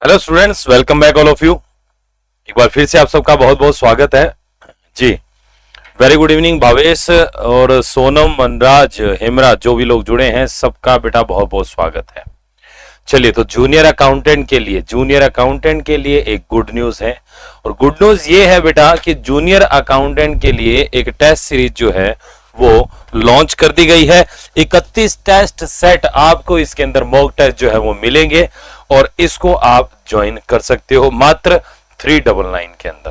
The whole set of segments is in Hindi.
Hello students, welcome back all of you. एक बार फिर से आप सबका बहुत बहुत स्वागत है जी। वेरी गुड इवनिंग भावेश और सोनम, मनराज, हेमराज, जो भी लोग जुड़े हैं सबका बेटा बहुत बहुत स्वागत है। चलिए, तो जूनियर अकाउंटेंट के लिए एक गुड न्यूज है। और गुड न्यूज ये है बेटा कि जूनियर अकाउंटेंट के लिए एक टेस्ट सीरीज जो है वो लॉन्च कर दी गई है। 31 टेस्ट सेट आपको इसके अंदर मॉक टेस्ट जो है वो मिलेंगे और इसको आप ज्वाइन कर सकते हो मात्र 399 के अंदर।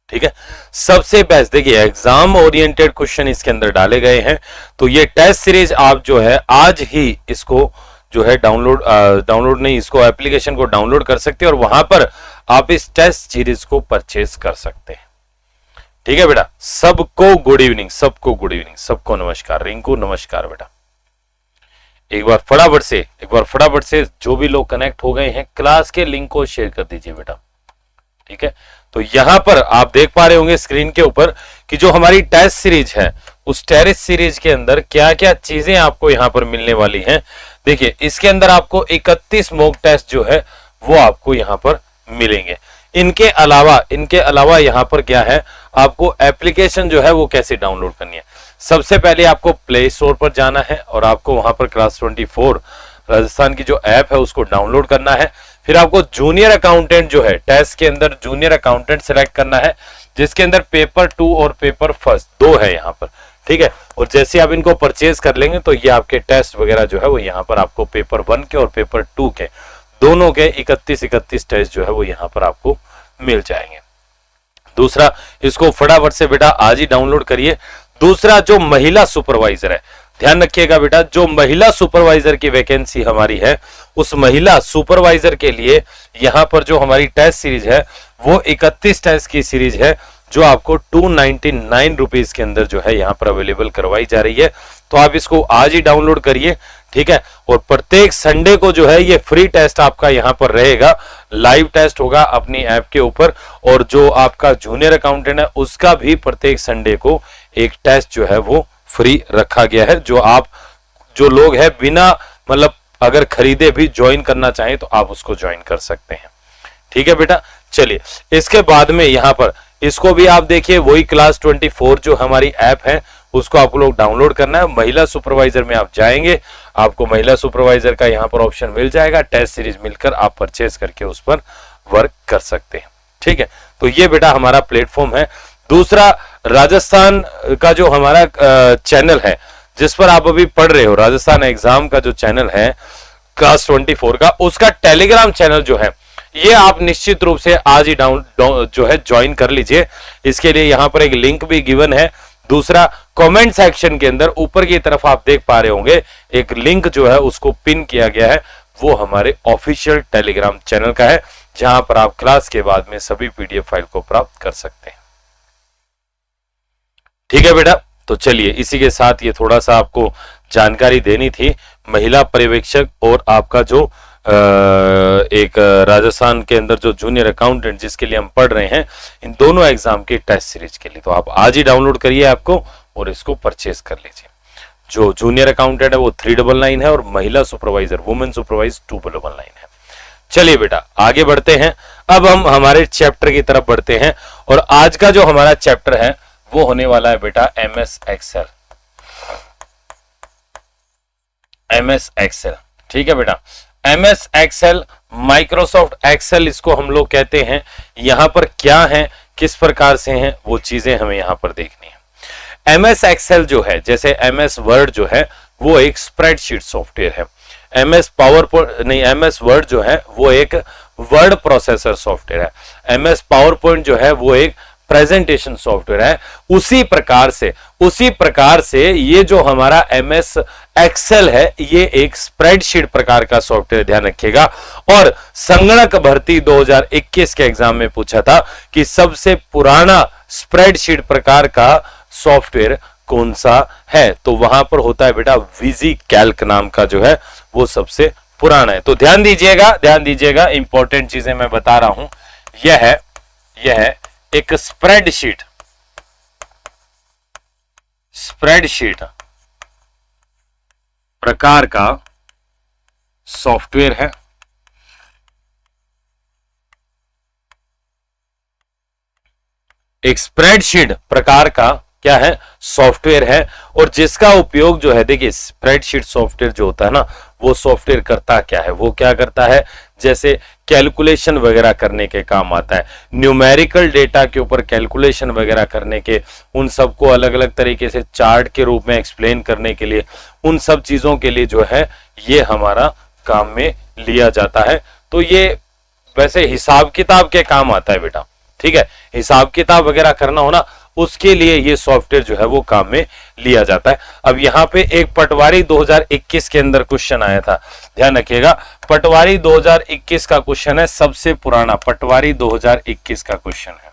ठीक है, सबसे बेस्ट देखिए एग्जाम ओरिएंटेड क्वेश्चन इसके अंदर डाले गए हैं। तो ये टेस्ट सीरीज आप जो है आज ही इसको जो है डाउनलोड नहीं, इसको एप्लीकेशन को डाउनलोड कर सकते हैं और वहां पर आप इस टेस्ट सीरीज को परचेज कर सकते हैं। ठीक है बेटा, सबको गुड इवनिंग, सबको नमस्कार। रिंकू नमस्कार बेटा। एक बार फटाफट से जो भी लोग कनेक्ट हो गए हैं क्लास के लिंक को शेयर कर दीजिए बेटा। ठीक है, तो यहां पर आप देख पा रहे होंगे स्क्रीन के ऊपर कि जो हमारी टेस्ट सीरीज है उस टेस्ट सीरीज के अंदर क्या क्या चीजें आपको यहां पर मिलने वाली हैं। देखिए, इसके अंदर आपको 31 मॉक टेस्ट जो है वो आपको यहां पर मिलेंगे। इनके अलावा यहां पर क्या है, आपको एप्लीकेशन जो है वो कैसे डाउनलोड करनी है। सबसे पहले आपको प्ले स्टोर पर जाना है और आपको वहां पर क्लास 24 राजस्थान की जो ऐप है उसको डाउनलोड करना है। फिर आपको जूनियर अकाउंटेंट जो है टेस्ट के अंदर जूनियर अकाउंटेंट सेलेक्ट करना है, जिसके अंदर पेपर 2 और पेपर फर्स्ट 2 है यहाँ पर। ठीक है, और जैसे आप इनको परचेज कर लेंगे तो ये आपके टेस्ट वगैरह जो है वो यहाँ पर आपको पेपर 1 के और पेपर 2 के दोनों के 31 टेस्ट जो है वो यहाँ पर आपको मिल जाएंगे। दूसरा, इसको फटाफट से बेटा आज ही डाउनलोड करिए। दूसरा, जो महिला सुपरवाइजर है, ध्यान रखिएगा बेटा, जो महिला सुपरवाइजर की वैकेंसी हमारी है उस महिला सुपरवाइजर के लिए यहां पर जो हमारी टेस्ट सीरीज है वो 31 टेस्ट की सीरीज है जो आपको 299 रुपीज के अंदर जो है यहां पर अवेलेबल करवाई जा रही है। तो आप इसको आज ही डाउनलोड करिए। ठीक है, और प्रत्येक संडे को जो है ये फ्री टेस्ट आपका यहां पर रहेगा, लाइव टेस्ट होगा अपनी ऐप के ऊपर। और जो आपका जूनियर अकाउंटेंट है उसका भी प्रत्येक संडे को एक टेस्ट जो है वो फ्री रखा गया है, जो लोग हैं बिना मतलब अगर खरीदे भी ज्वाइन करना चाहें तो आप उसको ज्वाइन कर सकते हैं। ठीक है बेटा, चलिए इसके बाद में यहां पर इसको भी आप देखिए, वही क्लास 24 जो हमारी ऐप है उसको आप लोग डाउनलोड करना है। महिला सुपरवाइजर में आप जाएंगे, आपको महिला सुपरवाइजर का यहां पर ऑप्शन मिल जाएगा, टेस्ट सीरीज मिलकर आप परचेज करके उस पर वर्क कर सकते हैं। ठीक है, तो ये बेटा हमारा प्लेटफॉर्म है। दूसरा, राजस्थान का जो हमारा चैनल है जिस पर आप अभी पढ़ रहे हो, राजस्थान एग्जाम का जो चैनल है क्लास 24 का, उसका टेलीग्राम चैनल जो है ये आप निश्चित रूप से आज ही जो है ज्वाइन कर लीजिए। इसके लिए यहां पर एक लिंक भी गिवन है। दूसरा, कमेंट सेक्शन के अंदर ऊपर की तरफ आप देख पा रहे होंगे एक लिंक जो है उसको पिन किया गया है, वो हमारे ऑफिशियल टेलीग्राम चैनल का है जहां पर आप क्लास के बाद में सभी पीडीएफ फाइल को प्राप्त कर सकते हैं। ठीक है बेटा, तो चलिए इसी के साथ ये थोड़ा सा आपको जानकारी देनी थी। महिला पर्यवेक्षक और आपका जो एक राजस्थान के अंदर जो जूनियर अकाउंटेंट जिसके लिए हम पढ़ रहे हैं, इन दोनों एग्जाम की टेस्ट सीरीज के लिए तो आप आज ही डाउनलोड करिए आपको और इसको परचेज कर लीजिए। जो जूनियर अकाउंटेंट है वो 399 है और महिला सुपरवाइजर वुमेन सुपरवाइज 299 है। चलिए बेटा आगे बढ़ते हैं। अब हम हमारे चैप्टर की तरफ बढ़ते हैं और आज का जो हमारा चैप्टर है वो होने वाला है बेटा एमएस एक्सेल। ठीक है बेटा, एमएस एक्सेल, माइक्रोसॉफ्ट एक्सेल इसको हम लोग कहते हैं। यहां पर क्या है, किस प्रकार से हैं, वो चीजें हमें यहां पर देखनी है। एमएस एक्सेल जो है, जैसे एमएस वर्ड जो है वो एक स्प्रेडशीट सॉफ्टवेयर है। एमएस वर्ड जो है वो एक वर्ड प्रोसेसर सॉफ्टवेयर है। एमएस पावर पॉइंट जो है वो एक प्रेजेंटेशन सॉफ्टवेयर है। उसी प्रकार से ये जो हमारा एमएस एक्सेल है ये एक स्प्रेडशीट प्रकार का सॉफ्टवेयर, ध्यान रखिएगा। और संगणक भर्ती 2021 के एग्जाम में पूछा था कि सबसे पुराना स्प्रेडशीट प्रकार का सॉफ्टवेयर कौन सा है, तो वहां पर होता है बेटा विजी कैल्क नाम का जो है वो सबसे पुराना है। तो ध्यान दीजिएगा, इंपॉर्टेंट चीजें मैं बता रहा हूं। यह है एक स्प्रेडशीट प्रकार का सॉफ्टवेयर है एक स्प्रेडशीट प्रकार का क्या है, सॉफ्टवेयर है। और जिसका उपयोग जो है, देखिए स्प्रेडशीट सॉफ्टवेयर जो होता है ना, वो सॉफ्टवेयर करता क्या है, वो क्या करता है, जैसे कैलकुलेशन वगैरह करने के काम आता है, न्यूमेरिकल डेटा के ऊपर कैलकुलेशन वगैरह करने के, उन सबको अलग अलग तरीके से चार्ट के रूप में एक्सप्लेन करने के लिए, उन सब चीजों के लिए जो है ये हमारा काम में लिया जाता है। तो ये वैसे हिसाब किताब के काम आता है बेटा, ठीक है, हिसाब किताब वगैरह करना हो ना, उसके लिए ये सॉफ्टवेयर जो है वो काम में लिया जाता है। अब यहाँ पे एक पटवारी 2021 के अंदर क्वेश्चन आया था, ध्यान रखिएगा, पटवारी 2021 का क्वेश्चन है, सबसे पुराना पटवारी 2021 का क्वेश्चन है,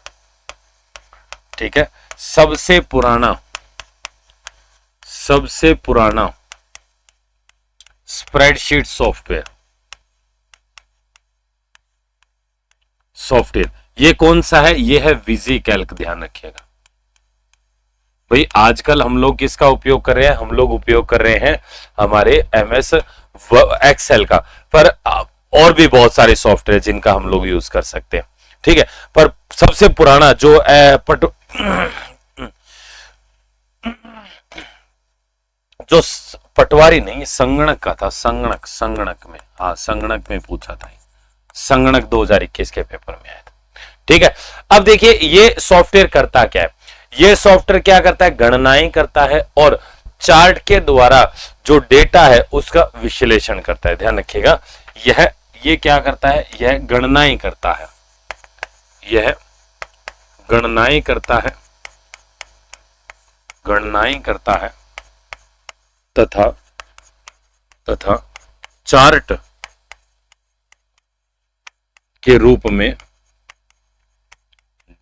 ठीक है, सबसे पुराना स्प्रेडशीट सॉफ्टवेयर ये कौन सा है, ये है विजी कैल्क, ध्यान रखिएगा भाई। आजकल हम लोग किसका उपयोग कर रहे हैं, हम लोग उपयोग कर रहे हैं हमारे MS एक्सेल का, पर और भी बहुत सारे सॉफ्टवेयर जिनका हम लोग यूज कर सकते हैं, ठीक है। पर सबसे पुराना जो जो पटवारी नहीं, संगणक का था, संगणक में, हाँ संगणक में पूछा था, संगणक 2021 के पेपर में आया था, ठीक है। अब देखिए ये सॉफ्टवेयर करता क्या है, ये सॉफ्टवेयर क्या करता है, गणनाएं करता है और चार्ट के द्वारा जो डेटा है उसका विश्लेषण करता है, ध्यान रखिएगा। ये क्या करता है, यह गणनाएं करता है, यह गणनाएं करता है तथा चार्ट के रूप में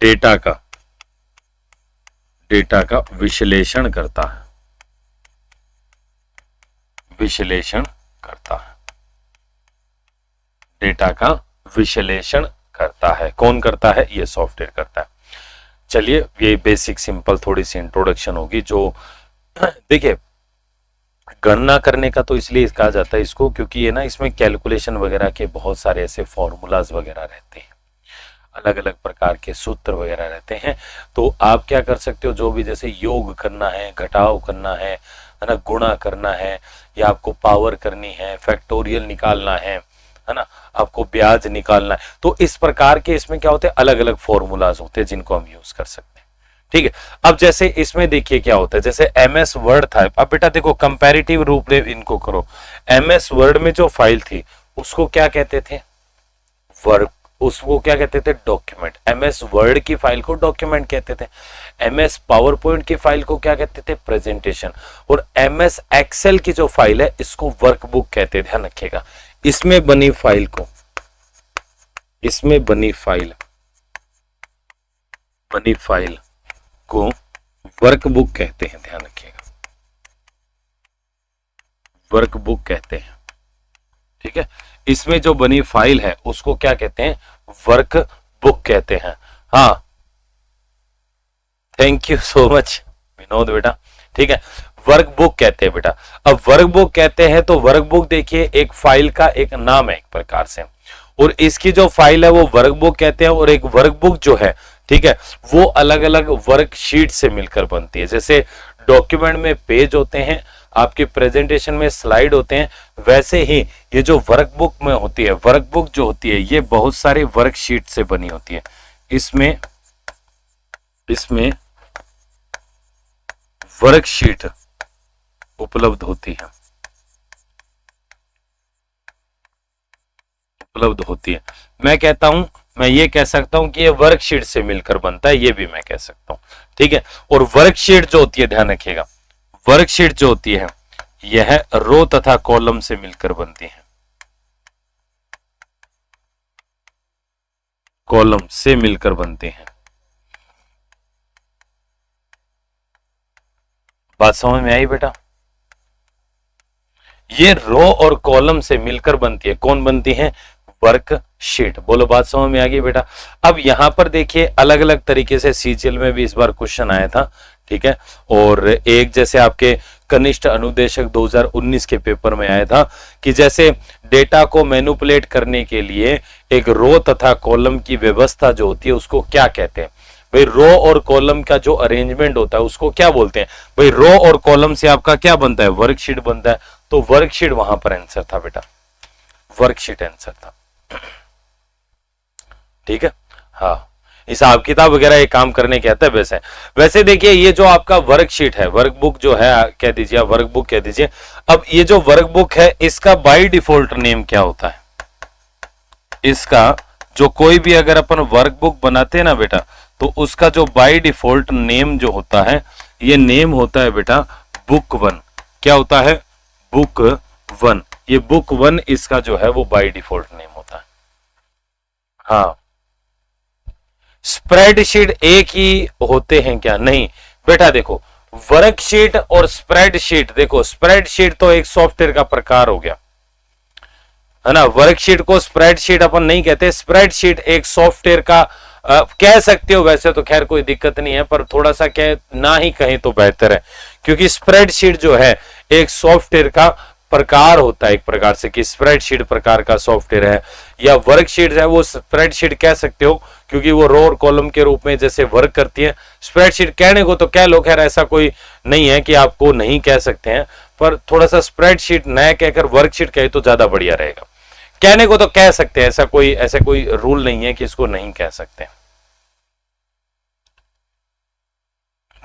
डेटा का विश्लेषण करता है, डेटा का विश्लेषण करता है। कौन करता है, ये सॉफ्टवेयर करता है। चलिए ये बेसिक सिंपल थोड़ी सी इंट्रोडक्शन होगी। जो देखिए गणना करने का तो इसलिए कहा जाता है इसको, क्योंकि ये ना इसमें कैलकुलेशन वगैरह के बहुत सारे ऐसे फॉर्मूलाज वगैरह रहते हैं, अलग अलग प्रकार के सूत्र वगैरह रहते हैं। तो आप क्या कर सकते हो, जो भी जैसे योग करना है, घटाव करना है ना, गुणा करना है, या आपको पावर करनी है, फैक्टोरियल निकालना है ना, आपको ब्याज निकालना है, तो इस प्रकार के इसमें क्या होते हैं, अलग अलग फॉर्मूलाज होते हैं जिनको हम यूज कर सकते हैं, ठीक है। अब जैसे इसमें देखिए क्या होता है, जैसे MS वर्ड था, अब बेटा देखो कंपैरेटिव रूप में इनको करो। MS वर्ड में जो फाइल थी उसको क्या कहते थे, वर्क, उसको क्या कहते थे, डॉक्यूमेंट। MS वर्ड की फाइल को डॉक्यूमेंट कहते थे। MS पावर पॉइंट की फाइल को क्या कहते थे, प्रेजेंटेशन। और MS एक्सेल की जो फाइल है इसको वर्कबुक कहते हैं, ध्यान रखिएगा। इसमें बनी फाइल को वर्कबुक कहते हैं, ध्यान रखिएगा, वर्कबुक कहते हैं, ठीक है। इसमें जो बनी फाइल है उसको क्या कहते हैं, वर्कबुक कहते हैं। हाँ thank you so much Vinod बेटा, ठीक है, वर्कबुक कहते हैं बेटा। अब वर्कबुक कहते हैं तो वर्कबुक देखिए एक फाइल का एक नाम है एक प्रकार से, और इसकी जो फाइल है वो वर्कबुक कहते हैं। और एक वर्कबुक जो है, ठीक है, वो अलग अलग वर्कशीट से मिलकर बनती है। जैसे डॉक्यूमेंट में पेज होते हैं, आपके प्रेजेंटेशन में स्लाइड होते हैं, वैसे ही ये जो वर्कबुक में होती है, वर्कबुक जो होती है ये बहुत सारे वर्कशीट से बनी होती है। इसमें वर्कशीट उपलब्ध होती है। मैं कहता हूं, मैं ये कह सकता हूं कि ये वर्कशीट से मिलकर बनता है, ये भी मैं कह सकता हूं, ठीक है। और वर्कशीट जो होती है, ध्यान रखिएगा, वर्कशीट जो होती है यह रो तथा कॉलम से मिलकर बनती है, कॉलम से मिलकर बनते हैं। बात समझ में आई बेटा? ये रो और कॉलम से मिलकर बनती है, कौन बनती है, वर्कशीट। बोलो बात समझ में आ गई बेटा? अब यहां पर देखिए अलग अलग तरीके से CGL में भी इस बार क्वेश्चन आया था, ठीक है। और एक जैसे आपके कनिष्ठ अनुदेशक 2019 के पेपर में आया था कि जैसे डेटा को मैनिपुलेट करने के लिए एक रो तथा कॉलम की व्यवस्था जो होती है उसको क्या कहते हैं। भाई रो और कॉलम का जो अरेंजमेंट होता है उसको क्या बोलते हैं? भाई रो और कॉलम से आपका क्या बनता है? वर्कशीट बनता है। तो वर्कशीट वहां पर आंसर था बेटा, वर्कशीट आंसर था। ठीक है, हाँ, हिसाब किताब वगैरह ये काम करने के आता है। वैसे देखिए ये जो आपका वर्कशीट है, वर्कबुक जो है कह दीजिए, वर्कबुक कह दीजिए। अब ये जो वर्कबुक है इसका बाय डिफॉल्ट नेम क्या होता है? इसका जो कोई भी अगर अपन वर्कबुक बनाते हैं ना बेटा, तो उसका जो बाय डिफॉल्ट नेम जो होता है, ये नेम होता है बेटा बुक 1। क्या होता है? बुक 1। ये बुक 1 इसका जो है वो बाय डिफॉल्ट नेम होता है। हाँ, स्प्रेडशीट एक ही होते हैं क्या? नहीं बेटा, देखो वर्कशीट और स्प्रेडशीट, देखो स्प्रेडशीट तो एक सॉफ्टवेयर का प्रकार हो गया है ना। वर्कशीट को स्प्रेडशीट अपन नहीं कहते, स्प्रेडशीट एक सॉफ्टवेयर का कह सकते हो। वैसे तो खैर कोई दिक्कत नहीं है, पर थोड़ा सा कह ना ही कहें तो बेहतर है, क्योंकि स्प्रेडशीट जो है एक सॉफ्टवेयर का प्रकार होता है एक प्रकार से, कि स्प्रेडशीट प्रकार का सॉफ्टवेयर है। या वर्कशीट है वो स्प्रेडशीट कह सकते हो, क्योंकि वो रो और कॉलम के रूप में जैसे वर्क करती है। स्प्रेडशीट कहने को तो कह लो, खैर ऐसा कोई नहीं है कि आपको नहीं कह सकते हैं, पर थोड़ा सा स्प्रेडशीट न कहकर वर्कशीट कहे तो ज्यादा बढ़िया रहेगा। कहने को तो कह सकते हैं, ऐसा कोई रूल नहीं है कि इसको नहीं कह सकते।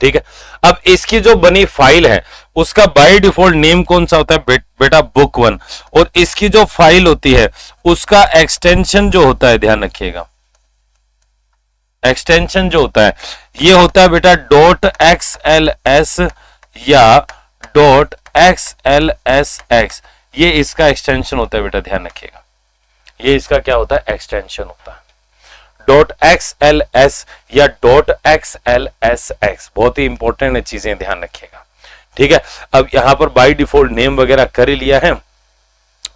ठीक है, अब इसकी जो बनी फाइल है उसका बाय डिफॉल्ट नेम कौन सा होता है? बेटा बुक 1। और इसकी जो फाइल होती है उसका एक्सटेंशन जो होता है, ध्यान रखिएगा, एक्सटेंशन जो होता है ये होता है बेटा .xls या .xlsx। ये इसका एक्सटेंशन होता है बेटा, ध्यान रखिएगा, ये इसका क्या होता है? एक्सटेंशन होता है। .xls या .xlsx बहुत ही इंपॉर्टेंट है, चीजें ध्यान रखिएगा। ठीक है, अब यहां पर बाय डिफॉल्ट नेम वगैरह कर ही लिया है।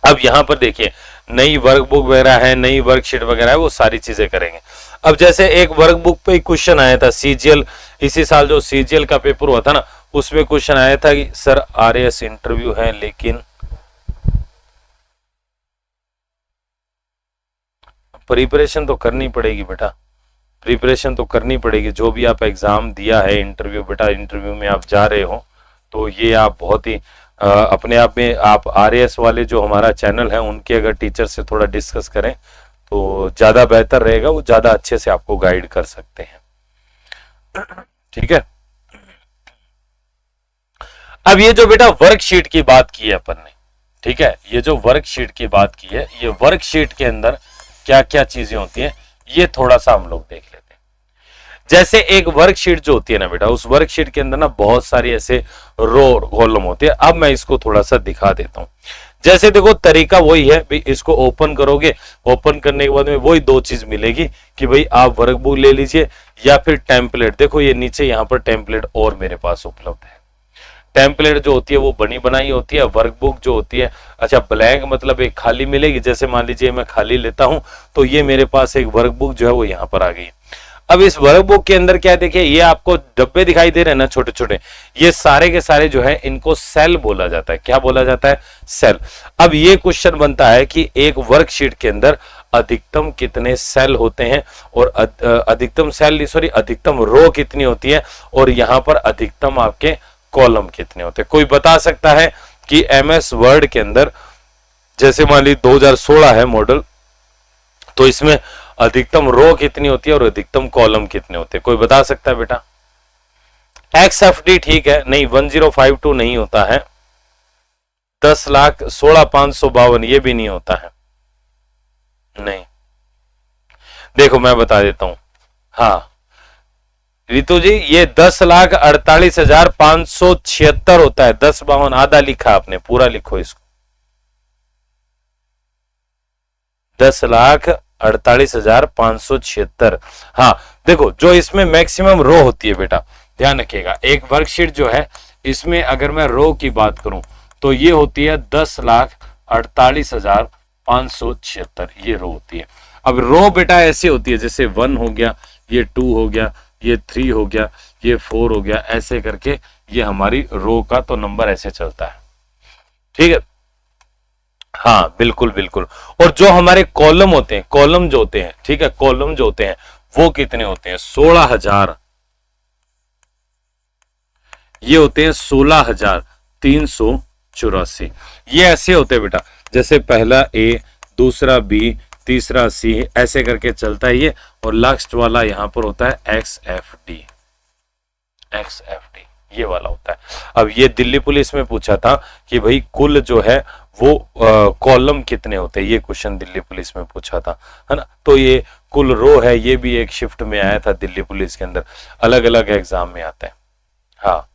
अब यहां पर देखिए नई वर्कबुक वगैरह है, नई वर्कशीट वगैरह है, वो सारी चीजें करेंगे। अब जैसे एक वर्कबुक पे क्वेश्चन आया था सीजीएल, इसी साल जो सीजीएल का पेपर हुआ था ना, उसमें क्वेश्चन आया था कि सर आरएस इंटरव्यू है, लेकिन प्रिपरेशन तो करनी पड़ेगी बेटा, प्रिपरेशन तो करनी पड़ेगी। जो भी आप एग्जाम दिया है, इंटरव्यू बेटा, इंटरव्यू में आप जा रहे हो, तो ये आप बहुत ही अपने आप में आप आरएएस वाले जो हमारा चैनल है उनके अगर टीचर से थोड़ा डिस्कस करें तो ज्यादा बेहतर रहेगा, वो ज्यादा अच्छे से आपको गाइड कर सकते हैं। ठीक है, अब ये जो बेटा वर्कशीट की बात की है अपन ने, ठीक है, ये जो वर्कशीट की बात की है, ये वर्कशीट के अंदर क्या क्या चीजें होती हैं ये थोड़ा सा हम लोग देख लेते हैं। जैसे एक वर्कशीट जो होती है ना बेटा, उस वर्कशीट के अंदर ना बहुत सारी ऐसे रो और कॉलम होती है। अब मैं इसको थोड़ा सा दिखा देता हूं। जैसे देखो तरीका वही है भाई, इसको ओपन करोगे, ओपन करने के बाद में वही दो चीज मिलेगी कि भाई आप वर्कबुक ले लीजिए या फिर टेम्पलेट। देखो ये नीचे यहाँ पर टेम्पलेट और मेरे पास उपलब्ध है। टेम्पलेट जो होती है वो बनी बनाई होती है, वर्कबुक जो होती है अच्छा ब्लैंक मतलब एक खाली मिलेगी। जैसे मान लीजिए मैं खाली लेता हूं तो ये मेरे पास एक वर्कबुक जो है वो यहाँ पर आ गई। अब इस वर्कबुक के अंदर क्या देखिए, ये आपको डब्बे दिखाई दे रहे हैं ना छोटे छोटे, ये सारे के सारे जो है इनको सेल बोला जाता है। क्या बोला जाता है? सेल। अब ये क्वेश्चन बनता है कि एक वर्कशीट के अंदर अधिकतम कितने सेल होते हैं और अधिकतम रो कितनी होती है और यहाँ पर अधिकतम आपके कॉलम कितने होते हैं। कोई बता सकता है कि एमएस वर्ड के अंदर जैसे मान ली 2016 है मॉडल, तो इसमें अधिकतम रो कितनी होती है और अधिकतम कॉलम कितने होते हैं? कोई बता सकता है बेटा? XFD ठीक है, नहीं 1052 नहीं होता है, 10,16,552 ये भी नहीं होता है, नहीं। देखो मैं बता देता हूं, हाँ रितु जी ये 10,48,576 होता है। 10,52 आधा लिखा आपने, पूरा लिखो इसको। 10,48,576। हाँ देखो जो इसमें मैक्सिमम रो होती है बेटा, ध्यान रखिएगा, एक वर्कशीट जो है इसमें अगर मैं रो की बात करूं तो ये होती है 10,48,576 ये रो होती है। अब रो बेटा ऐसी होती है जैसे 1 हो गया, ये 2 हो गया, ये 3 हो गया, ये 4 हो गया, ऐसे करके ये हमारी रो का तो नंबर ऐसे चलता है। ठीक है, हाँ बिल्कुल बिल्कुल। और जो हमारे कॉलम होते हैं, कॉलम जो होते हैं, ठीक है, कॉलम जो होते हैं वो कितने होते हैं? 16,000। ये होते हैं 16,384। ये ऐसे होते हैं बेटा, जैसे पहला ए, दूसरा बी, तीसरा सी, ऐसे करके चलता है ये, और लास्ट वाला यहां पर होता है XFD। XFD ये वाला होता है। अब ये दिल्ली पुलिस में पूछा था कि भाई कुल जो है वो कॉलम कितने होते हैं, ये क्वेश्चन दिल्ली पुलिस में पूछा था, है ना। तो ये कुल रो है, ये भी एक शिफ्ट में आया था दिल्ली पुलिस के अंदर, अलग अलग एग्जाम में आता है। हाँ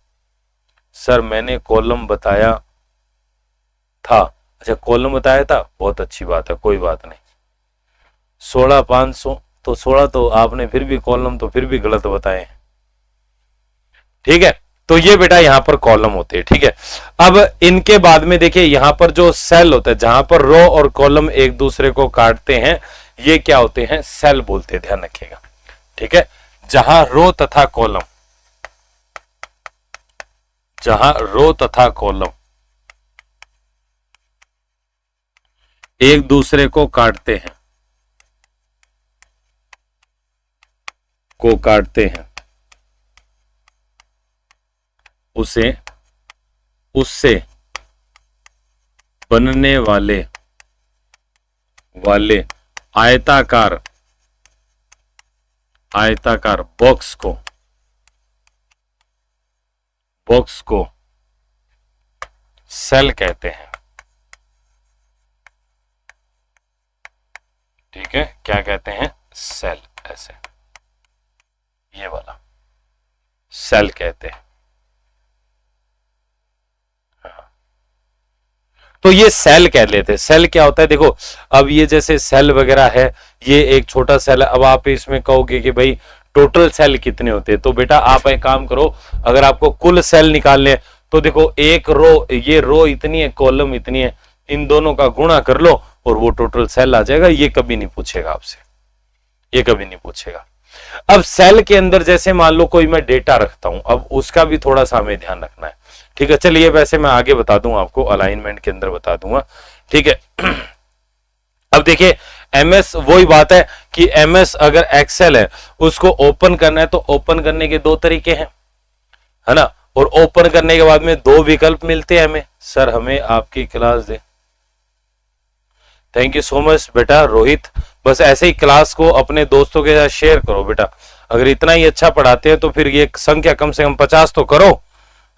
सर मैंने कॉलम बताया था। अच्छा कॉलम बताया था, बहुत अच्छी बात है, कोई बात नहीं। 16,500 तो 16 तो आपने फिर भी कॉलम तो फिर भी गलत बताए हैं, ठीक है। तो ये बेटा यहां पर कॉलम होते हैं, ठीक है। अब इनके बाद में देखिए यहां पर जो सेल होता है, जहां पर रो और कॉलम एक दूसरे को काटते हैं, ये क्या होते हैं? सेल बोलते हैं, ध्यान रखिएगा, ठीक है। जहां रो तथा कॉलम, जहां रो तथा कॉलम एक दूसरे को काटते हैं, उससे बनने वाले आयताकार बॉक्स को सेल कहते हैं, ठीक है। क्या कहते हैं? सेल। ऐसे ये वाला सेल कहते हैं। तो ये सेल कह लेते हैं। सेल क्या होता है? देखो अब ये जैसे सेल वगैरह है, ये एक छोटा सेल है। अब आप इसमें कहोगे कि भाई टोटल सेल कितने होते हैं, तो बेटा आप एक काम करो, अगर आपको कुल सेल निकालने हैं तो देखो एक रो, ये रो इतनी है, कॉलम इतनी है, इन दोनों का गुणा कर लो और वो टोटल सेल आ जाएगा। ये कभी नहीं पूछेगा आपसे, ये कभी नहीं पूछेगा। अब सेल के अंदर जैसे मान लो कोई मैं डेटा रखता हूं, अब उसका भी थोड़ा सा हमें ध्यान रखना है, ठीक है। चलिए वैसे मैं आगे बता दूं आपको, अलाइनमेंट के अंदर बता दूंगा, ठीक है। अब देखिए एमएस, वही बात है कि एमएस अगर एक्सेल है उसको ओपन करना है तो ओपन करने के दो तरीके हैं, है ना। और ओपन करने के बाद में दो विकल्प मिलते हैं हमें। सर हमें आपकी class they. Thank you so much बेटा रोहित। बस ऐसे ही क्लास को अपने दोस्तों के साथ शेयर करो बेटा। अगर इतना ही अच्छा पढ़ाते हैं तो फिर ये संख्या कम से कम 50 तो करो।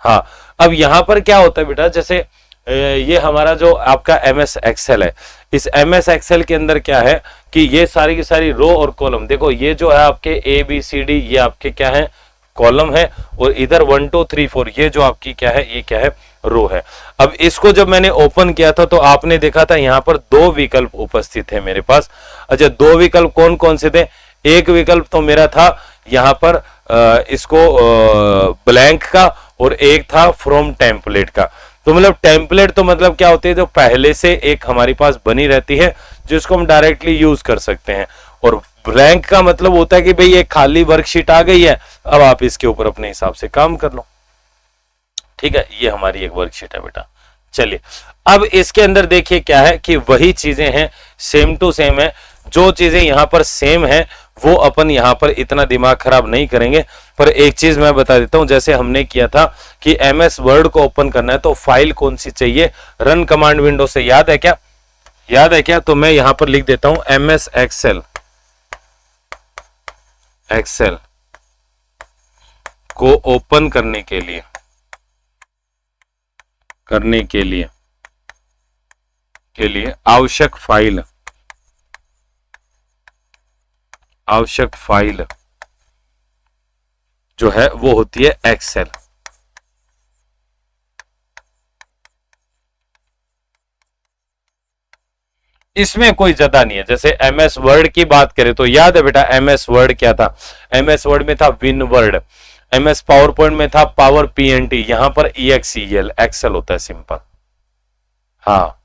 हाँ अब यहां पर क्या होता है बेटा, जैसे ये हमारा जो आपका एमएस एक्सेल है, इस एमएस एक्सेल के अंदर क्या है कि ये सारी की सारी रो और कॉलम, देखो ये जो है आपके ए बी सी डी, ये आपके क्या है? कॉलम है। और इधर 1 2 3 4 ये जो आपकी क्या है? ये क्या है? रो है। अब इसको जब मैंने ओपन किया था तो आपने देखा था यहां पर दो विकल्प उपस्थित है मेरे पास। अच्छा दो विकल्प कौन कौन से थे? एक विकल्प तो मेरा था यहां पर इसको ब्लैंक का, और एक था फ्रॉम टेम्पलेट का। तो मतलब टेम्पलेट तो मतलब क्या होती है? जो पहले से एक हमारी पास बनी रहती है जिसको हम डायरेक्टली यूज कर सकते हैं। और ब्लैंक का मतलब होता है कि भाई एक खाली वर्कशीट आ गई है, अब आप इसके ऊपर अपने हिसाब से काम कर लो, ठीक है। ये हमारी एक वर्कशीट है बेटा। चलिए अब इसके अंदर देखिए क्या है कि वही चीजें हैं, सेम टू सेम है। जो चीजें यहां पर सेम है वो अपन यहां पर इतना दिमाग खराब नहीं करेंगे। पर एक चीज मैं बता देता हूं, जैसे हमने किया था कि एमएस वर्ड को ओपन करना है तो फाइल कौन सी चाहिए? रन कमांड विंडो से, याद है क्या? याद है क्या? तो मैं यहां पर लिख देता हूं एमएस एक्सेल को ओपन करने के लिए आवश्यक फाइल जो है वो होती है एक्सेल। इसमें कोई ज्यादा नहीं है। जैसे एमएस वर्ड की बात करें तो याद है बेटा एमएस वर्ड क्या था? एमएस वर्ड में था win word. MS power point में था पावर पीएनटी। यहां पर EXEL एक्सेल होता है सिंपल। हाँ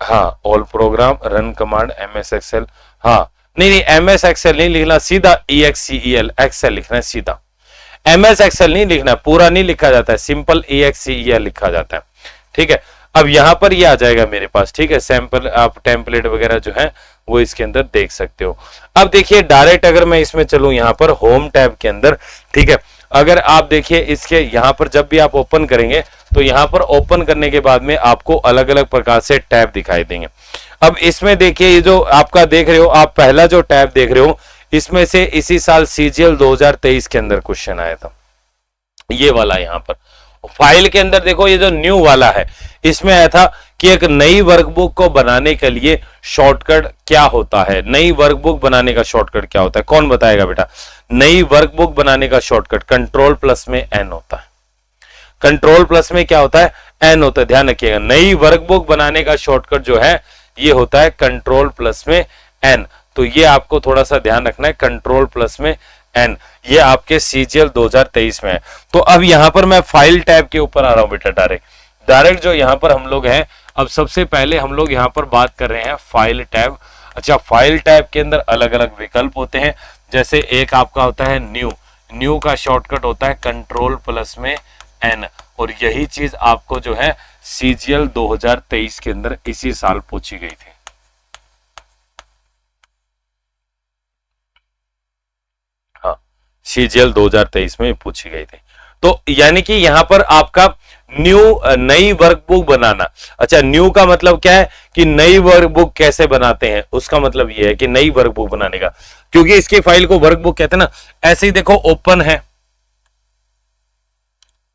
हाँ all program run command MS Excel. हाँ नहीं एमएस एक्सेल नहीं लिखना, सीधा EXEL एक्सेल लिखना है सीधा। एमएस एक्सेल नहीं लिखना, पूरा नहीं लिखा जाता है, सिंपल EXEL लिखा जाता है, ठीक है। अब यहां पर ये आ जाएगा मेरे पास, ठीक है। सैंपल आप टेम्पलेट वगैरह जो है वो इसके अंदर देख सकते हो। अब देखिए डायरेक्ट अगर मैं इसमें चलूं यहाँ पर होम टैब के अंदर, ठीक है, अगर आप देखिए इसके यहाँ पर जब भी आप ओपन करेंगे तो यहाँ पर ओपन करने के बाद में आपको अलग अलग प्रकार से टैब दिखाई देंगे। अब इसमें देखिए ये जो आपका देख रहे हो आप पहला जो टैब देख रहे हो इसमें से इसी साल CGL 2023 के अंदर क्वेश्चन आया था, ये वाला यहाँ पर फाइल के अंदर देखो ये जो न्यू वाला है इसमें आया था कि एक नई वर्कबुक को बनाने के लिए शॉर्टकट क्या होता है। नई वर्कबुक बनाने का शॉर्टकट क्या होता है, कौन बताएगा बेटा? नई वर्कबुक बनाने का शॉर्टकट कंट्रोल प्लस में एन होता है। कंट्रोल प्लस में क्या होता है? एन होता है। ध्यान रखिएगा, नई वर्कबुक बनाने का शॉर्टकट जो है ये होता है कंट्रोल प्लस में एन। तो ये आपको थोड़ा सा ध्यान रखना है, कंट्रोल प्लस में एन, ये आपके CGL 2023 में है। तो अब यहां पर मैं फाइल टैब के ऊपर आ रहा हूं बेटा, डायरेक्ट जो यहां पर हम लोग हैं। अब सबसे पहले हम लोग यहां पर बात कर रहे हैं फाइल टैब। अच्छा, फाइल टैब के अंदर अलग अलग विकल्प होते हैं, जैसे एक आपका होता है न्यू का शॉर्टकट होता है कंट्रोल प्लस में एन, और यही चीज आपको जो है CGL 2023 के अंदर इसी साल पूछी गई थी। हाँ, CGL 2023 में पूछी गई थी। तो यानी कि यहां पर आपका नई वर्कबुक बनाना। अच्छा, न्यू का मतलब क्या है कि नई वर्कबुक कैसे बनाते हैं, उसका मतलब यह है कि नई वर्कबुक बनाने का, क्योंकि इसकी फाइल को वर्कबुक कहते हैं ना। ऐसे ही देखो ओपन है,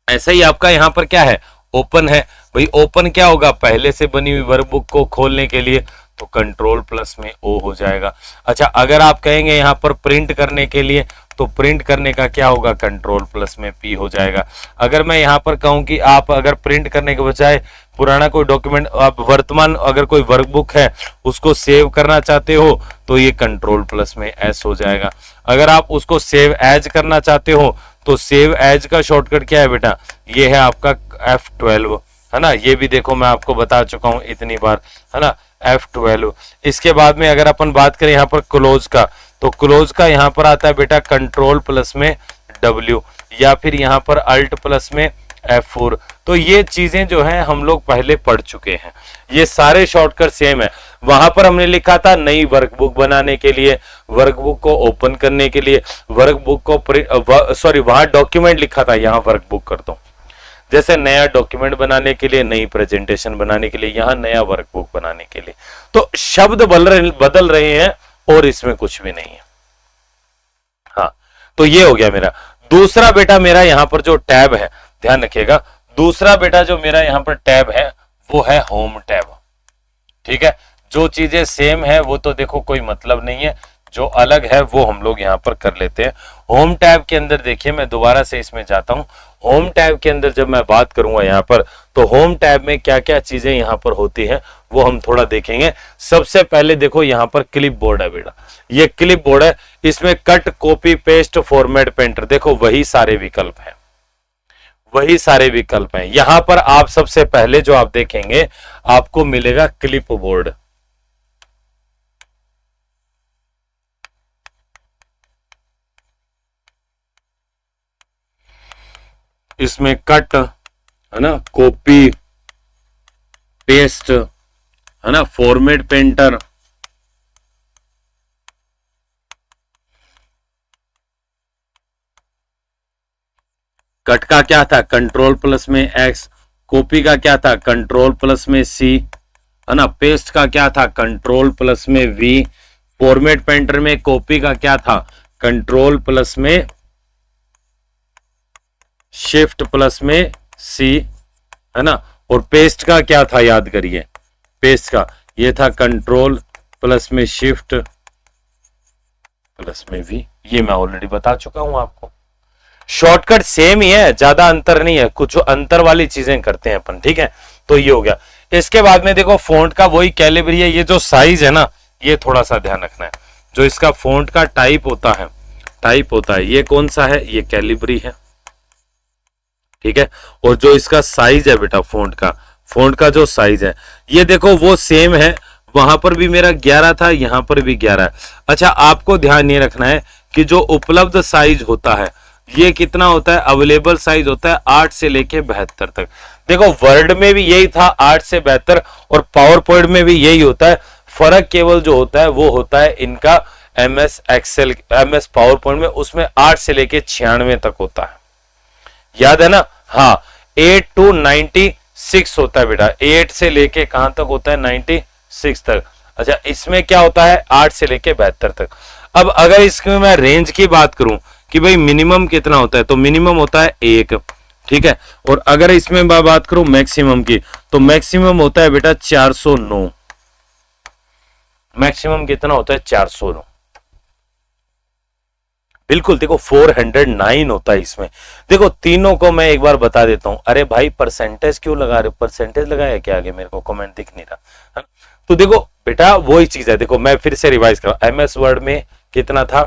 ऐसे ही आपका यहां पर क्या है, ओपन है। भाई ओपन क्या होगा, पहले से बनी हुई वर्कबुक को खोलने के लिए तो कंट्रोल प्लस में ओ हो जाएगा। अच्छा, अगर आप कहेंगे यहां पर प्रिंट करने के लिए तो प्रिंट करने का क्या होगा, कंट्रोल प्लस में पी हो जाएगा। अगर मैं यहां पर कहूं कि आप अगर प्रिंट करने के बजाय पुराना कोई डॉक्यूमेंट, आप वर्तमान अगर कोई वर्कबुक है उसको सेव करना चाहते हो तो ये कंट्रोल प्लस में एस हो जाएगा। अगर आप उसको सेव एज करना चाहते हो तो सेव एज का शॉर्टकट क्या है बेटा, ये है आपका F12, है ना। ये भी देखो मैं आपको बता चुका हूं इतनी बार, है ना, F12। इसके बाद में अगर अपन बात करें यहाँ पर क्लोज का, तो क्लोज का यहाँ पर आता है बेटा कंट्रोल प्लस में W, या फिर यहाँ पर अल्ट प्लस में F4। तो ये चीजें जो हैं हम लोग पहले पढ़ चुके हैं, ये सारे शॉर्टकट सेम है। वहां पर हमने लिखा था नई वर्कबुक बनाने के लिए, वर्कबुक को ओपन करने के लिए, वर्कबुक को सॉरी वहां डॉक्यूमेंट लिखा था, यहाँ वर्कबुक कर दो। जैसे नया डॉक्यूमेंट बनाने के लिए, नई प्रेजेंटेशन बनाने के लिए, यहाँ नया वर्कबुक बनाने के लिए। तो शब्द बदल रहे हैं और इसमें कुछ भी नहीं है। हाँ, तो ये हो गया मेरा दूसरा बेटा। मेरा यहाँ पर जो टैब है, ध्यान रखिएगा, दूसरा बेटा जो मेरा यहाँ पर टैब है वो है होम टैब। ठीक है, जो चीजें सेम है वो तो देखो कोई मतलब नहीं है, जो अलग है वो हम लोग यहाँ पर कर लेते हैं। होम टैब के अंदर देखिए, मैं दोबारा से इसमें जाता हूं। होम टैब के अंदर जब मैं बात करूंगा यहाँ पर, तो होम टैब में क्या क्या चीजें यहाँ पर होती हैं वो हम थोड़ा देखेंगे। सबसे पहले देखो यहाँ पर क्लिप बोर्ड है बेटा, ये क्लिप बोर्ड है, इसमें cut, copy, paste, format, painter, देखो वही सारे विकल्प हैं, वही सारे विकल्प हैं। यहां पर आप सबसे पहले जो आप देखेंगे आपको मिलेगा क्लिप बोर्ड। इसमें कट, है ना, कॉपी पेस्ट, है ना, फॉर्मेट, पेंटर, कट का क्या था, कंट्रोल प्लस में एक्स, कॉपी का क्या था, कंट्रोल प्लस में सी, है ना, पेस्ट का क्या था, कंट्रोल प्लस में वी, फॉर्मेट पेंटर में कॉपी का क्या था, कंट्रोल प्लस में शिफ्ट प्लस में सी, है ना, और पेस्ट का क्या था, याद करिए, पेस्ट का ये था कंट्रोल प्लस में शिफ्ट प्लस में वी। ये मैं ऑलरेडी बता चुका हूं आपको। शॉर्टकट सेम ही है, ज्यादा अंतर नहीं है, कुछ अंतर वाली चीजें करते हैं अपन। ठीक है, तो ये हो गया। इसके बाद में देखो फॉन्ट का वही कैलिब्री है, ये जो साइज है ना, ये थोड़ा सा ध्यान रखना है। जो इसका फॉन्ट का टाइप होता है, ये कौन सा है, ये कैलिब्री है। ठीक है, और जो इसका साइज है बेटा फॉन्ट का जो साइज है, ये देखो वो सेम है, वहां पर भी मेरा 11 था, यहां पर भी 11 है। अच्छा, आपको ध्यान ये रखना है कि जो उपलब्ध साइज होता है ये कितना होता है, अवेलेबल साइज होता है 8 से लेके 72 तक। देखो वर्ड में भी यही था 8 से 72, और पावर पॉइंट में भी यही होता है। फर्क केवल जो होता है वो होता है इनका MS Excel, MS PowerPoint में उसमें 8 से लेके 96 तक होता है, याद है ना। हाँ 8 to 96 होता है बेटा, 8 से लेके कहां तक होता है 96 तक। अच्छा इसमें क्या होता है 8 से लेके 72 तक। अब अगर इसमें मैं रेंज की बात करूं कि भाई मिनिमम कितना होता है, तो मिनिमम होता है 1, ठीक है। और अगर इसमें मैं बात करूं मैक्सिमम की, तो मैक्सिमम होता है बेटा 409। मैक्सिमम कितना होता है 409, बिल्कुल। देखो 409 होता है इसमें। देखो तीनों को मैं एक बार बता देता हूं। अरे भाई परसेंटेज क्यों लगा रहे हो, परसेंटेज लगाया क्या आगे, मेरे को कमेंट दिख नहीं रहा है। तो देखो बेटा वही चीज है, देखो मैं फिर से रिवाइज कर, MS वर्ड में कितना था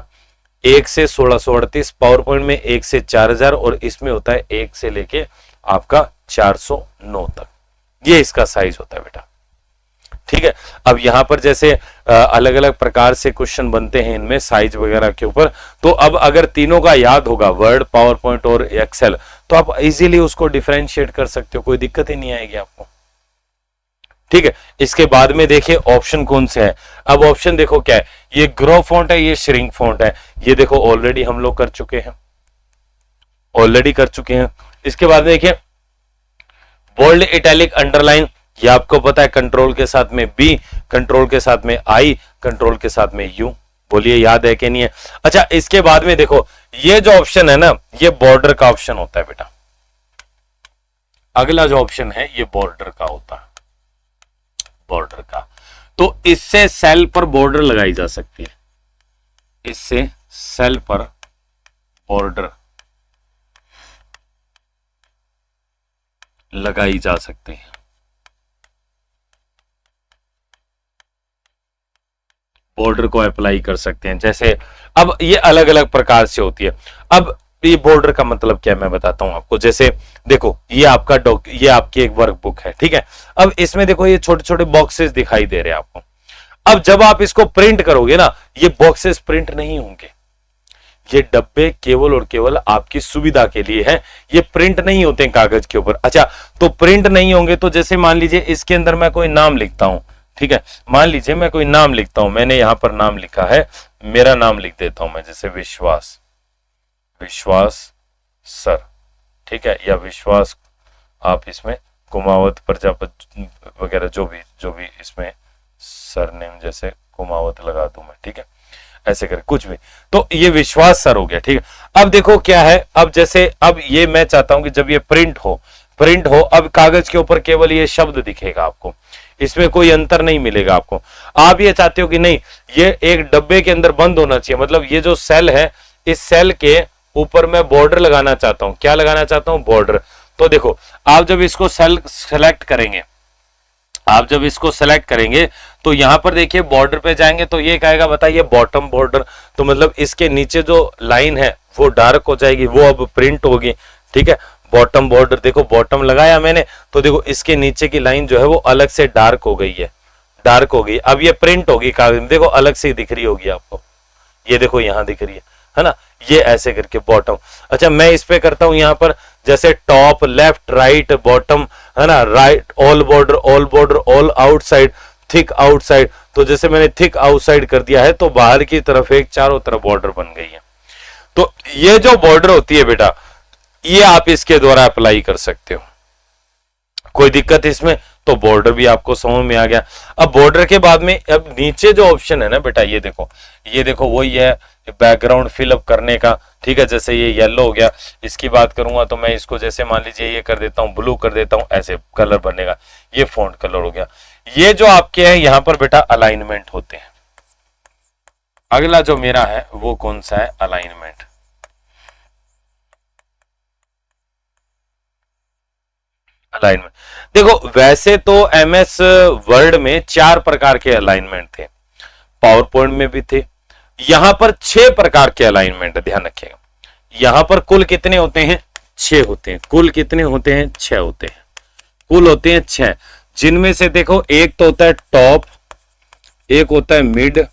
1 से 1638, पावर पॉइंट में 1 से 4000 और इसमें होता है 1 से लेके आपका 409 तक। ये इसका साइज होता है बेटा, ठीक है। अब यहां पर जैसे अलग अलग प्रकार से क्वेश्चन बनते हैं इनमें साइज वगैरह के ऊपर, तो अब अगर तीनों का याद होगा वर्ड, पावर पॉइंट और एक्सेल, तो आप इजीली उसको डिफरेंशिएट कर सकते हो, कोई दिक्कत ही नहीं आएगी आपको, ठीक है। इसके बाद में देखिए ऑप्शन कौन से है। अब ऑप्शन देखो क्या है, ये ग्रो फॉन्ट है, ये श्रिंक फॉन्ट है, ये देखो ऑलरेडी हम लोग कर चुके हैं, ऑलरेडी कर चुके हैं। इसके बाद देखिए बोल्ड, इटैलिक, अंडरलाइन, ये आपको पता है कंट्रोल के साथ में B, कंट्रोल के साथ में I, कंट्रोल के साथ में U। बोलिए याद है कि नहीं है। अच्छा इसके बाद में देखो ये जो ऑप्शन है ना, ये बॉर्डर का ऑप्शन होता है बेटा। अगला जो ऑप्शन है ये बॉर्डर का होता है, बॉर्डर का। तो इससे सेल पर बॉर्डर लगाई जा सकती है, इससे सेल पर बॉर्डर लगाई जा सकती है। बॉर्डर को अप्लाई कर सकते हैं, जैसे अब ये अलग अलग प्रकार से होती है। अब ये बॉर्डर का मतलब क्या है मैं बताता हूं आपको। जैसे देखो ये आपका ये आपकी एक वर्कबुक है, ठीक है। अब इसमें देखो ये छोटे छोटे बॉक्सेस दिखाई दे रहे हैं आपको। अब जब आप इसको प्रिंट करोगे ना, ये बॉक्सेस प्रिंट नहीं होंगे, ये डब्बे केवल और केवल आपकी सुविधा के लिए है, ये प्रिंट नहीं होते हैं कागज के ऊपर। अच्छा तो प्रिंट नहीं होंगे तो जैसे मान लीजिए इसके अंदर मैं कोई नाम लिखता हूं, ठीक है। मान लीजिए मैं कोई नाम लिखता हूं, मैंने यहां पर नाम लिखा है, मेरा नाम लिख देता हूं मैं, जैसे विश्वास, विश्वास सर, ठीक है, या विश्वास आप इसमें कुमावत प्रजापति वगैरह जो भी इसमें सरनेम जैसे कुमावत लगा दूं मैं, ठीक है, ऐसे कर कुछ भी, तो ये विश्वास सर हो गया, ठीक है। अब देखो क्या है, अब जैसे अब ये मैं चाहता हूं कि जब ये प्रिंट हो, अब कागज के ऊपर केवल ये शब्द दिखेगा आपको, इसमें कोई अंतर नहीं मिलेगा आपको। आप ये चाहते हो कि नहीं ये एक डब्बे के अंदर बंद होना चाहिए, मतलब ये जो सेल है इस सेल के ऊपर मैं बॉर्डर लगाना चाहता हूं। क्या लगाना चाहता हूं, बॉर्डर। तो देखो आप जब इसको सेलेक्ट करेंगे, आप जब इसको सेलेक्ट करेंगे तो यहां पर देखिए बॉर्डर पे जाएंगे तो ये कहेगा बताइए बॉटम बॉर्डर, तो मतलब इसके नीचे जो लाइन है वो डार्क हो जाएगी, वो अब प्रिंट होगी, ठीक है। बॉटम बॉर्डर, देखो बॉटम लगाया मैंने तो देखो इसके नीचे की लाइन जो है वो अलग से डार्क हो गई है, डार्क हो गई। अब ये प्रिंट होगी कागज में, देखो अलग से दिख रही होगी आपको, ये देखो यहां दिख रही है ना, ये ऐसे करके बॉटम। अच्छा मैं इस पे करता हूं यहां पर जैसे टॉप, लेफ्ट, राइट, बॉटम, है ना, right, all border, all border, all outside, thick outside, तो जैसे मैंने थिक आउटसाइड कर दिया है तो बाहर की तरफ एक चारों तरफ बॉर्डर बन गई है। तो ये जो बॉर्डर होती है बेटा, ये आप इसके द्वारा अप्लाई कर सकते हो, कोई दिक्कत इसमें, तो बॉर्डर भी आपको समझ में आ गया। अब बॉर्डर के बाद में अब नीचे जो ऑप्शन है ना बेटा, ये देखो वही है बैकग्राउंड फिलअप करने का, ठीक है। जैसे ये येलो हो गया, इसकी बात करूंगा तो मैं इसको जैसे मान लीजिए ये कर देता हूं, ब्लू कर देता हूं, ऐसे कलर बनेगा, ये फॉन्ट कलर हो गया। ये जो आपके हैं यहां पर बेटा अलाइनमेंट होते हैं। अगला जो मेरा है वो कौन सा है, अलाइनमेंट। अलाइनमेंट देखो वैसे तो MS वर्ड में 4 प्रकार के अलाइनमेंट थे, पावर पॉइंट में भी थे, यहां पर 6 प्रकार के अलाइनमेंट, ध्यान रखिएगा। यहां पर कुल कितने होते हैं, 6 होते हैं। कुल कितने होते हैं, 6 होते हैं। कुल होते हैं 6, जिनमें से देखो एक तो होता है टॉप, एक होता है मिड